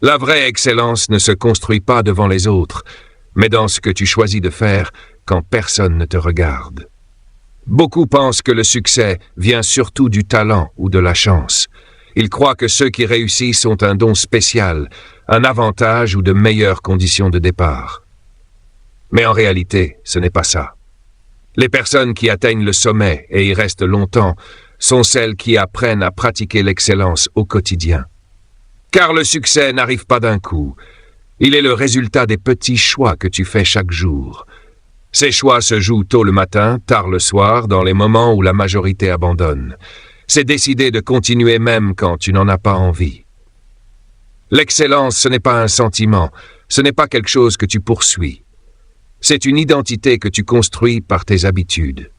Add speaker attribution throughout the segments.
Speaker 1: La vraie excellence ne se construit pas devant les autres, mais dans ce que tu choisis de faire quand personne ne te regarde. Beaucoup pensent que le succès vient surtout du talent ou de la chance. Ils croient que ceux qui réussissent ont un don spécial, un avantage ou de meilleures conditions de départ. Mais en réalité, ce n'est pas ça. Les personnes qui atteignent le sommet et y restent longtemps sont celles qui apprennent à pratiquer l'excellence au quotidien. Car le succès n'arrive pas d'un coup. Il est le résultat des petits choix que tu fais chaque jour. Ces choix se jouent tôt le matin, tard le soir, dans les moments où la majorité abandonne. C'est décider de continuer même quand tu n'en as pas envie. L'excellence, ce n'est pas un sentiment, ce n'est pas quelque chose que tu poursuis. C'est une identité que tu construis par tes habitudes.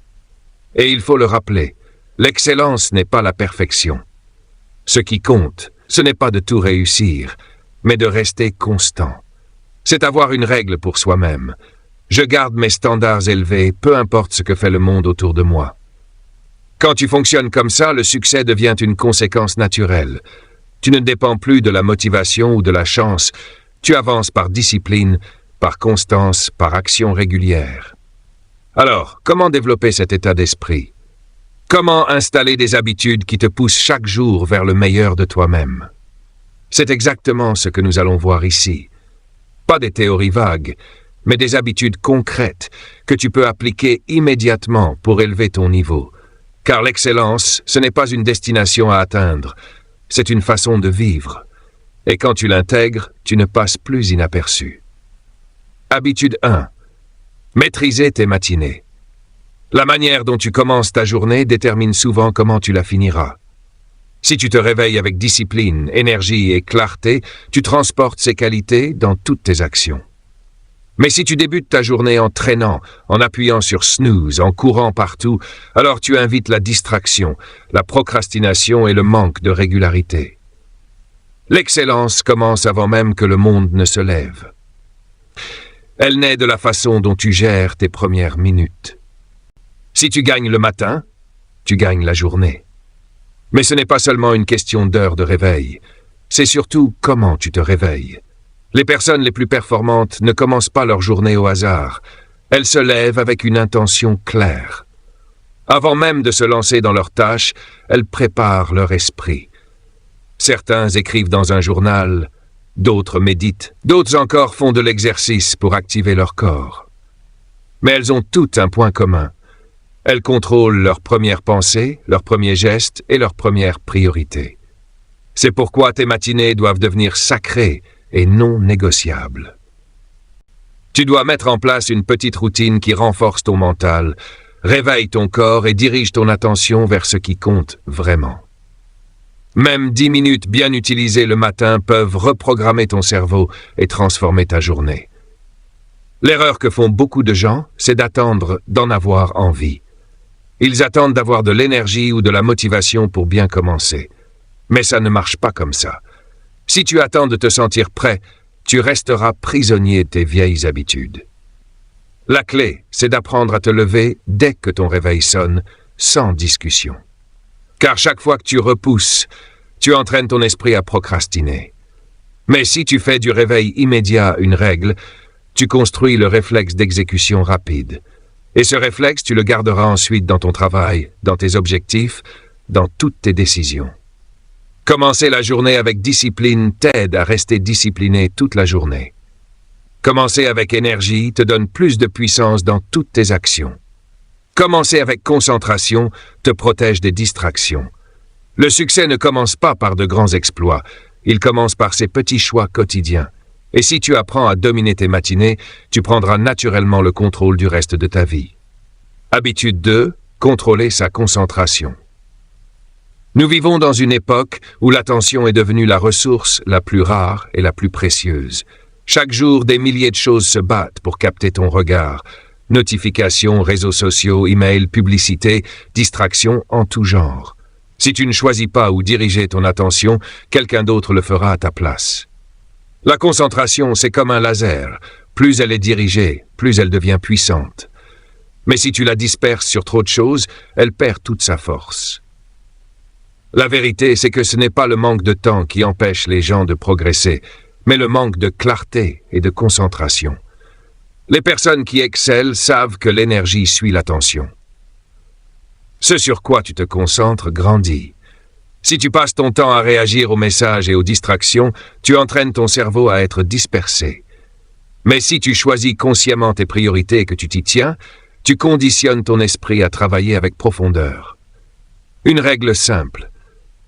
Speaker 1: Et il faut le rappeler, l'excellence n'est pas la perfection. Ce qui compte, ce n'est pas de tout réussir, mais de rester constant. C'est avoir une règle pour soi-même. Je garde mes standards élevés, peu importe ce que fait le monde autour de moi. Quand tu fonctionnes comme ça, le succès devient une conséquence naturelle. Tu ne dépends plus de la motivation ou de la chance. Tu avances par discipline, par constance, par action régulière. Alors, comment développer cet état d'esprit? Comment installer des habitudes qui te poussent chaque jour vers le meilleur de toi-même? C'est exactement ce que nous allons voir ici. Pas des théories vagues, mais des habitudes concrètes que tu peux appliquer immédiatement pour élever ton niveau. Car l'excellence, ce n'est pas une destination à atteindre, c'est une façon de vivre. Et quand tu l'intègres, tu ne passes plus inaperçu. Habitude 1. Maîtriser tes matinées. La manière dont tu commences ta journée détermine souvent comment tu la finiras. Si tu te réveilles avec discipline, énergie et clarté, tu transportes ces qualités dans toutes tes actions. Mais si tu débutes ta journée en traînant, en appuyant sur snooze, en courant partout, alors tu invites la distraction, la procrastination et le manque de régularité. L'excellence commence avant même que le monde ne se lève. Elle naît de la façon dont tu gères tes premières minutes. Si tu gagnes le matin, tu gagnes la journée. Mais ce n'est pas seulement une question d'heure de réveil, c'est surtout comment tu te réveilles. Les personnes les plus performantes ne commencent pas leur journée au hasard. Elles se lèvent avec une intention claire. Avant même de se lancer dans leurs tâches, elles préparent leur esprit. Certains écrivent dans un journal, d'autres méditent, d'autres encore font de l'exercice pour activer leur corps. Mais elles ont toutes un point commun. Elles contrôlent leurs premières pensées, leurs premiers gestes et leurs premières priorités. C'est pourquoi tes matinées doivent devenir sacrées et non négociables. Tu dois mettre en place une petite routine qui renforce ton mental, réveille ton corps et dirige ton attention vers ce qui compte vraiment. Même 10 minutes bien utilisées le matin peuvent reprogrammer ton cerveau et transformer ta journée. L'erreur que font beaucoup de gens, c'est d'attendre d'en avoir envie. Ils attendent d'avoir de l'énergie ou de la motivation pour bien commencer. Mais ça ne marche pas comme ça. Si tu attends de te sentir prêt, tu resteras prisonnier de tes vieilles habitudes. La clé, c'est d'apprendre à te lever dès que ton réveil sonne, sans discussion. Car chaque fois que tu repousses, tu entraînes ton esprit à procrastiner. Mais si tu fais du réveil immédiat une règle, tu construis le réflexe d'exécution rapide. Et ce réflexe, tu le garderas ensuite dans ton travail, dans tes objectifs, dans toutes tes décisions. Commencer la journée avec discipline t'aide à rester discipliné toute la journée. Commencer avec énergie te donne plus de puissance dans toutes tes actions. Commencer avec concentration te protège des distractions. Le succès ne commence pas par de grands exploits, il commence par ces petits choix quotidiens. Et si tu apprends à dominer tes matinées, tu prendras naturellement le contrôle du reste de ta vie. Habitude 2, contrôler sa concentration. Nous vivons dans une époque où l'attention est devenue la ressource la plus rare et la plus précieuse. Chaque jour, des milliers de choses se battent pour capter ton regard. Notifications, réseaux sociaux, emails, publicités, distractions en tout genre. Si tu ne choisis pas où diriger ton attention, quelqu'un d'autre le fera à ta place. La concentration, c'est comme un laser. Plus elle est dirigée, plus elle devient puissante. Mais si tu la disperses sur trop de choses, elle perd toute sa force. La vérité, c'est que ce n'est pas le manque de temps qui empêche les gens de progresser, mais le manque de clarté et de concentration. Les personnes qui excellent savent que l'énergie suit l'attention. Ce sur quoi tu te concentres grandit. Si tu passes ton temps à réagir aux messages et aux distractions, tu entraînes ton cerveau à être dispersé. Mais si tu choisis consciemment tes priorités et que tu t'y tiens, tu conditionnes ton esprit à travailler avec profondeur. Une règle simple.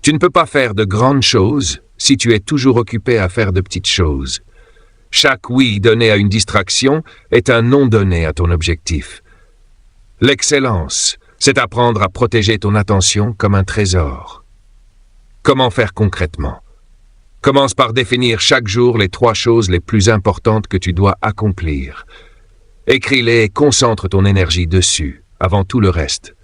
Speaker 1: Tu ne peux pas faire de grandes choses si tu es toujours occupé à faire de petites choses. Chaque oui donné à une distraction est un non donné à ton objectif. L'excellence, c'est apprendre à protéger ton attention comme un trésor. Comment faire concrètement? Commence par définir chaque jour les 3 choses les plus importantes que tu dois accomplir. Écris-les et concentre ton énergie dessus, avant tout le reste.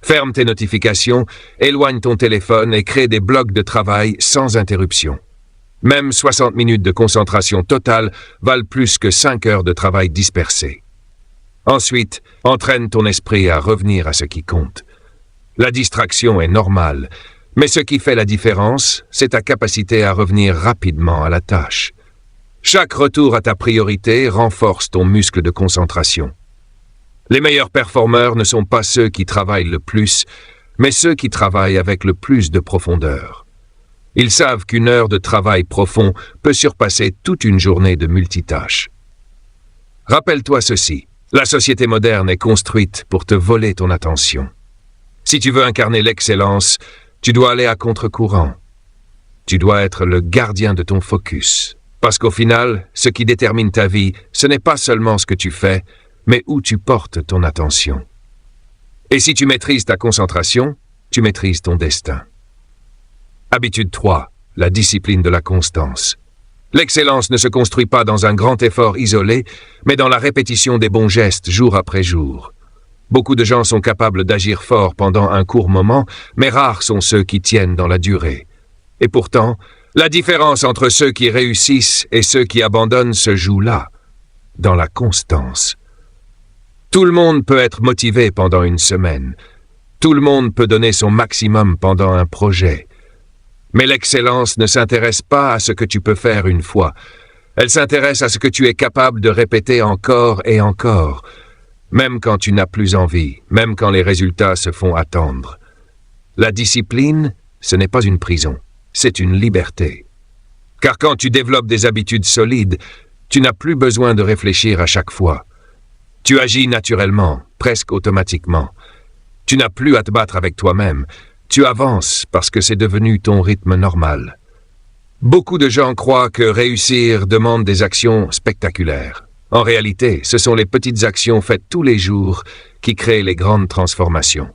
Speaker 1: Ferme tes notifications, éloigne ton téléphone et crée des blocs de travail sans interruption. Même 60 minutes de concentration totale valent plus que 5 heures de travail dispersé. Ensuite, entraîne ton esprit à revenir à ce qui compte. La distraction est normale, mais ce qui fait la différence, c'est ta capacité à revenir rapidement à la tâche. Chaque retour à ta priorité renforce ton muscle de concentration. Les meilleurs performeurs ne sont pas ceux qui travaillent le plus, mais ceux qui travaillent avec le plus de profondeur. Ils savent qu'une heure de travail profond peut surpasser toute une journée de multitâches. Rappelle-toi ceci, la société moderne est construite pour te voler ton attention. Si tu veux incarner l'excellence, tu dois aller à contre-courant. Tu dois être le gardien de ton focus. Parce qu'au final, ce qui détermine ta vie, ce n'est pas seulement ce que tu fais, mais où tu portes ton attention. Et si tu maîtrises ta concentration, tu maîtrises ton destin. Habitude 3. La discipline de la constance. L'excellence ne se construit pas dans un grand effort isolé, mais dans la répétition des bons gestes jour après jour. Beaucoup de gens sont capables d'agir fort pendant un court moment, mais rares sont ceux qui tiennent dans la durée. Et pourtant, la différence entre ceux qui réussissent et ceux qui abandonnent se joue là, dans la constance. Tout le monde peut être motivé pendant une semaine. Tout le monde peut donner son maximum pendant un projet. Mais l'excellence ne s'intéresse pas à ce que tu peux faire une fois. Elle s'intéresse à ce que tu es capable de répéter encore et encore, même quand tu n'as plus envie, même quand les résultats se font attendre. La discipline, ce n'est pas une prison, c'est une liberté. Car quand tu développes des habitudes solides, tu n'as plus besoin de réfléchir à chaque fois. Tu agis naturellement, presque automatiquement. Tu n'as plus à te battre avec toi-même. Tu avances parce que c'est devenu ton rythme normal. Beaucoup de gens croient que réussir demande des actions spectaculaires. En réalité, ce sont les petites actions faites tous les jours qui créent les grandes transformations.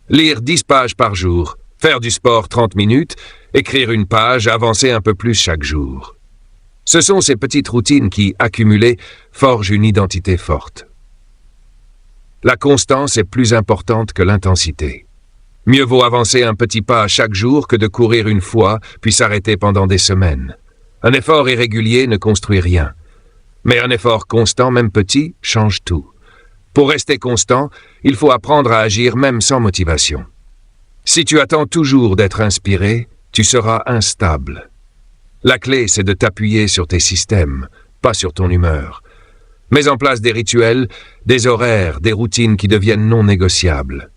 Speaker 1: Lire 10 pages par jour, faire du sport 30 minutes, écrire une page, avancer un peu plus chaque jour. Ce sont ces petites routines qui, accumulées, forgent une identité forte. La constance est plus importante que l'intensité. Mieux vaut avancer un petit pas chaque jour que de courir une fois, puis s'arrêter pendant des semaines. Un effort irrégulier ne construit rien. Mais un effort constant, même petit, change tout. Pour rester constant, il faut apprendre à agir même sans motivation. Si tu attends toujours d'être inspiré, tu seras instable. La clé, c'est de t'appuyer sur tes systèmes, pas sur ton humeur. Mets en place des rituels, des horaires, des routines qui deviennent non négociables.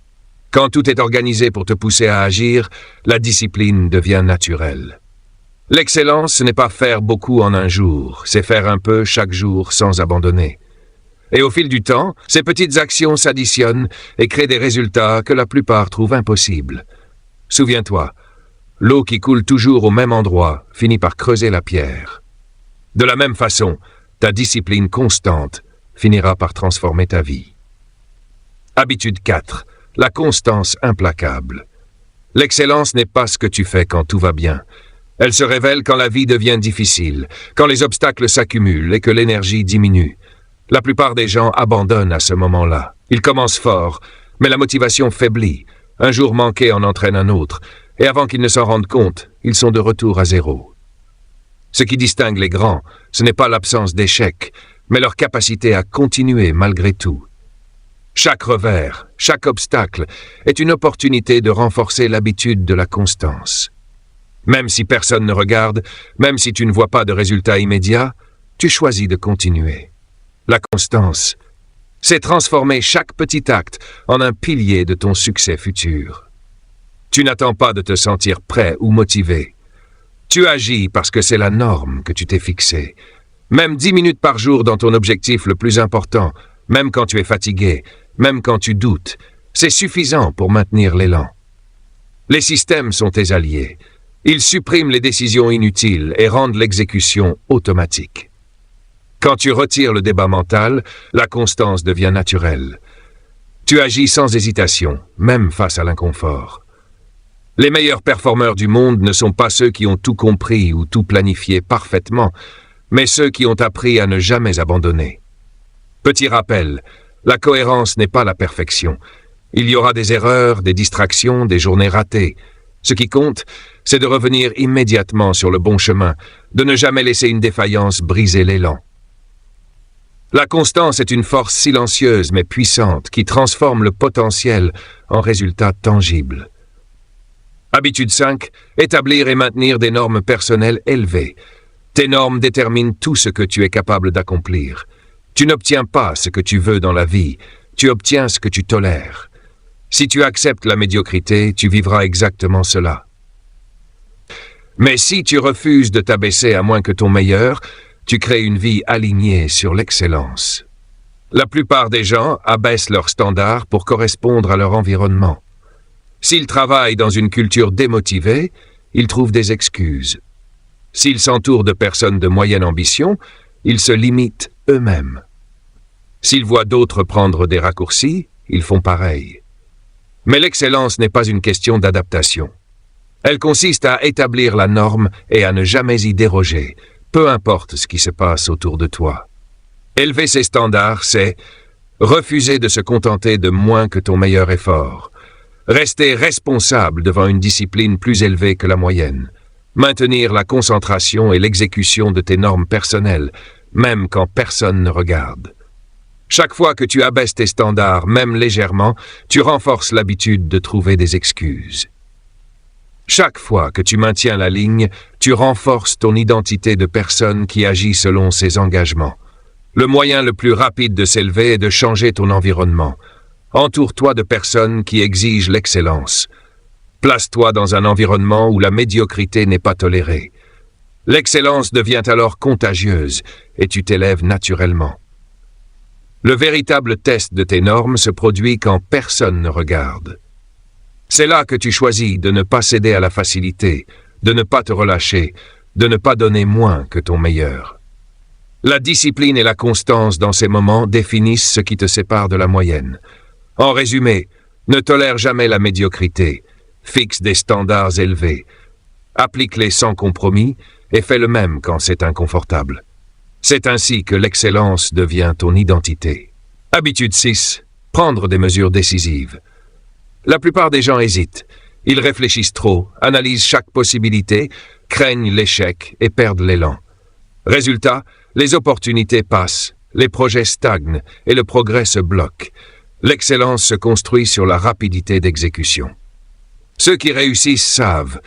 Speaker 1: Quand tout est organisé pour te pousser à agir, la discipline devient naturelle. L'excellence, ce n'est pas faire beaucoup en un jour, c'est faire un peu chaque jour sans abandonner. Et au fil du temps, ces petites actions s'additionnent et créent des résultats que la plupart trouvent impossibles. Souviens-toi, l'eau qui coule toujours au même endroit finit par creuser la pierre. De la même façon, ta discipline constante finira par transformer ta vie. Habitude 4. La constance implacable. L'excellence n'est pas ce que tu fais quand tout va bien. Elle se révèle quand la vie devient difficile, quand les obstacles s'accumulent et que l'énergie diminue. La plupart des gens abandonnent à ce moment-là. Ils commencent fort, mais la motivation faiblit. Un jour manqué en entraîne un autre, et avant qu'ils ne s'en rendent compte, ils sont de retour à zéro. Ce qui distingue les grands, ce n'est pas l'absence d'échecs, mais leur capacité à continuer malgré tout. Chaque revers, chaque obstacle est une opportunité de renforcer l'habitude de la constance. Même si personne ne regarde, même si tu ne vois pas de résultat immédiat, tu choisis de continuer. La constance, c'est transformer chaque petit acte en un pilier de ton succès futur. Tu n'attends pas de te sentir prêt ou motivé. Tu agis parce que c'est la norme que tu t'es fixée. Même 10 minutes par jour dans ton objectif le plus important, même quand tu es fatigué, même quand tu doutes, c'est suffisant pour maintenir l'élan. Les systèmes sont tes alliés. Ils suppriment les décisions inutiles et rendent l'exécution automatique. Quand tu retires le débat mental, la constance devient naturelle. Tu agis sans hésitation, même face à l'inconfort. Les meilleurs performeurs du monde ne sont pas ceux qui ont tout compris ou tout planifié parfaitement, mais ceux qui ont appris à ne jamais abandonner. Petit rappel, la cohérence n'est pas la perfection. Il y aura des erreurs, des distractions, des journées ratées. Ce qui compte, c'est de revenir immédiatement sur le bon chemin, de ne jamais laisser une défaillance briser l'élan. La constance est une force silencieuse mais puissante qui transforme le potentiel en résultats tangibles. Habitude 5. Établir et maintenir des normes personnelles élevées. Tes normes déterminent tout ce que tu es capable d'accomplir. Tu n'obtiens pas ce que tu veux dans la vie, tu obtiens ce que tu tolères. Si tu acceptes la médiocrité, tu vivras exactement cela. Mais si tu refuses de t'abaisser à moins que ton meilleur, tu crées une vie alignée sur l'excellence. La plupart des gens abaissent leurs standards pour correspondre à leur environnement. S'ils travaillent dans une culture démotivée, ils trouvent des excuses. S'ils s'entourent de personnes de moyenne ambition, ils se limitent eux-mêmes. S'ils voient d'autres prendre des raccourcis, ils font pareil. Mais l'excellence n'est pas une question d'adaptation. Elle consiste à établir la norme et à ne jamais y déroger, peu importe ce qui se passe autour de toi. Élever ses standards, c'est refuser de se contenter de moins que ton meilleur effort, rester responsable devant une discipline plus élevée que la moyenne, maintenir la concentration et l'exécution de tes normes personnelles, même quand personne ne regarde. Chaque fois que tu abaisses tes standards, même légèrement, tu renforces l'habitude de trouver des excuses. Chaque fois que tu maintiens la ligne, tu renforces ton identité de personne qui agit selon ses engagements. Le moyen le plus rapide de s'élever est de changer ton environnement. Entoure-toi de personnes qui exigent l'excellence. Place-toi dans un environnement où la médiocrité n'est pas tolérée. L'excellence devient alors contagieuse et tu t'élèves naturellement. Le véritable test de tes normes se produit quand personne ne regarde. C'est là que tu choisis de ne pas céder à la facilité, de ne pas te relâcher, de ne pas donner moins que ton meilleur. La discipline et la constance dans ces moments définissent ce qui te sépare de la moyenne. En résumé, ne tolère jamais la médiocrité, fixe des standards élevés, applique-les sans compromis et fais le même quand c'est inconfortable. C'est ainsi que l'excellence devient ton identité. Habitude 6. Prendre des mesures décisives. La plupart des gens hésitent. Ils réfléchissent trop, analysent chaque possibilité, craignent l'échec et perdent l'élan. Résultat, les opportunités passent, les projets stagnent et le progrès se bloque. L'excellence se construit sur la rapidité d'exécution. Ceux qui réussissent savent.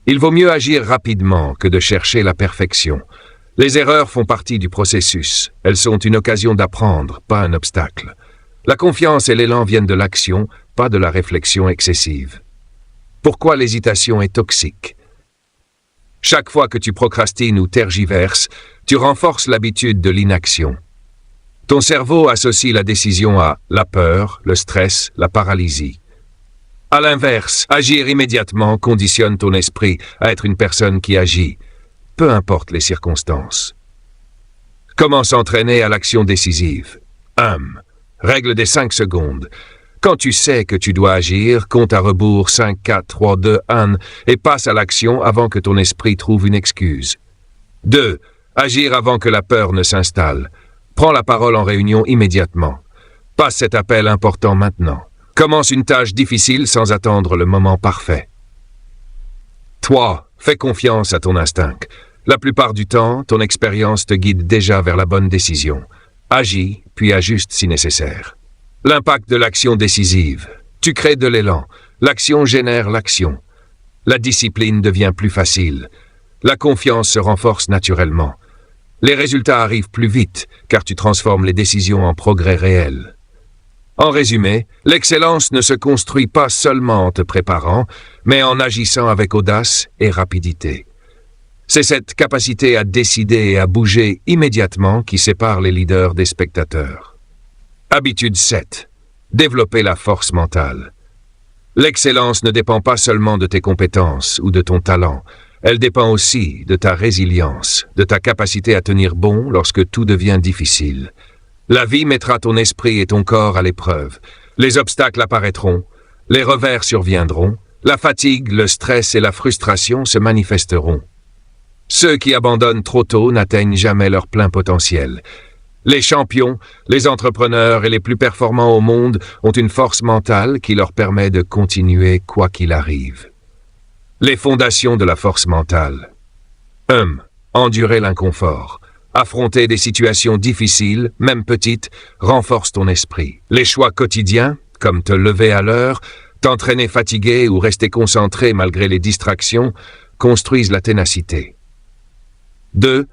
Speaker 1: Il vaut mieux agir rapidement que de chercher la perfection. Les erreurs font partie du processus. Elles sont une occasion d'apprendre, pas un obstacle. La confiance et l'élan viennent de l'action, pas de la réflexion excessive. Pourquoi l'hésitation est toxique? Chaque fois que tu procrastines ou tergiverses, tu renforces l'habitude de l'inaction. Ton cerveau associe la décision à la peur, le stress, la paralysie. À l'inverse, agir immédiatement conditionne ton esprit à être une personne qui agit, peu importe les circonstances. Comment s'entraîner à l'action décisive? 1. Règle des 5 secondes. Quand tu sais que tu dois agir, compte à rebours 5, 4, 3, 2, 1 et passe à l'action avant que ton esprit trouve une excuse. 2. Agir avant que la peur ne s'installe. Prends la parole en réunion immédiatement. Passe cet appel important maintenant. Commence une tâche difficile sans attendre le moment parfait. 3. Fais confiance à ton instinct. La plupart du temps, ton expérience te guide déjà vers la bonne décision. Agis, puis ajuste si nécessaire. L'impact de l'action décisive. Tu crées de l'élan. L'action génère l'action. la discipline devient plus facile. La confiance se renforce naturellement. Les résultats arrivent plus vite, car tu transformes les décisions en progrès réels. En résumé, l'excellence ne se construit pas seulement en te préparant, mais en agissant avec audace et rapidité. C'est cette capacité à décider et à bouger immédiatement qui sépare les leaders des spectateurs. Habitude 7. Développer la force mentale. L'excellence ne dépend pas seulement de tes compétences ou de ton talent, elle dépend aussi de ta résilience, de ta capacité à tenir bon lorsque tout devient difficile. La vie mettra ton esprit et ton corps à l'épreuve. Les obstacles apparaîtront, les revers surviendront, la fatigue, le stress et la frustration se manifesteront. Ceux qui abandonnent trop tôt n'atteignent jamais leur plein potentiel. Les champions, les entrepreneurs et les plus performants au monde ont une force mentale qui leur permet de continuer quoi qu'il arrive. Les fondations de la force mentale. 1. Endurer l'inconfort. Affronter des situations difficiles, même petites, renforce ton esprit. Les choix quotidiens, comme te lever à l'heure, t'entraîner fatigué ou rester concentré malgré les distractions, construisent la ténacité. 2.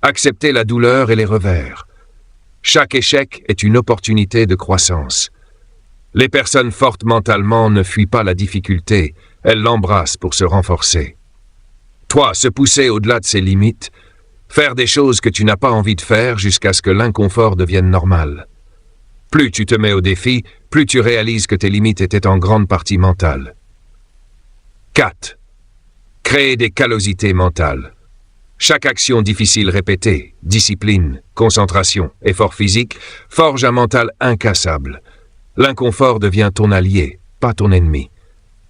Speaker 1: Accepter la douleur et les revers. Chaque échec est une opportunité de croissance. Les personnes fortes mentalement ne fuient pas la difficulté, elles l'embrassent pour se renforcer. 3. Se pousser au-delà de ses limites. Faire des choses que tu n'as pas envie de faire jusqu'à ce que l'inconfort devienne normal. Plus tu te mets au défi, plus tu réalises que tes limites étaient en grande partie mentales. 4. Créer des callosités mentales. Chaque action difficile répétée, discipline, concentration, effort physique, forge un mental incassable. L'inconfort devient ton allié, pas ton ennemi.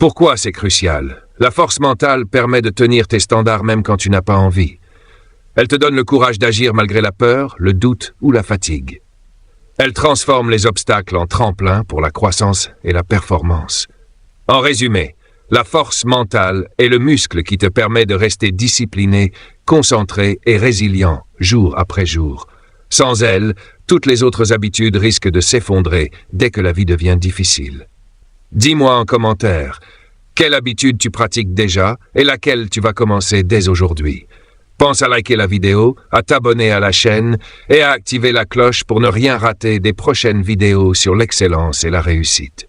Speaker 1: Pourquoi c'est crucial? La force mentale permet de tenir tes standards même quand tu n'as pas envie. Elle te donne le courage d'agir malgré la peur, le doute ou la fatigue. Elle transforme les obstacles en tremplin pour la croissance et la performance. En résumé, la force mentale est le muscle qui te permet de rester discipliné, concentré et résilient jour après jour. Sans elle, toutes les autres habitudes risquent de s'effondrer dès que la vie devient difficile. Dis-moi en commentaire, quelle habitude tu pratiques déjà et laquelle tu vas commencer dès aujourd'hui. Pense à liker la vidéo, à t'abonner à la chaîne et à activer la cloche pour ne rien rater des prochaines vidéos sur l'excellence et la réussite.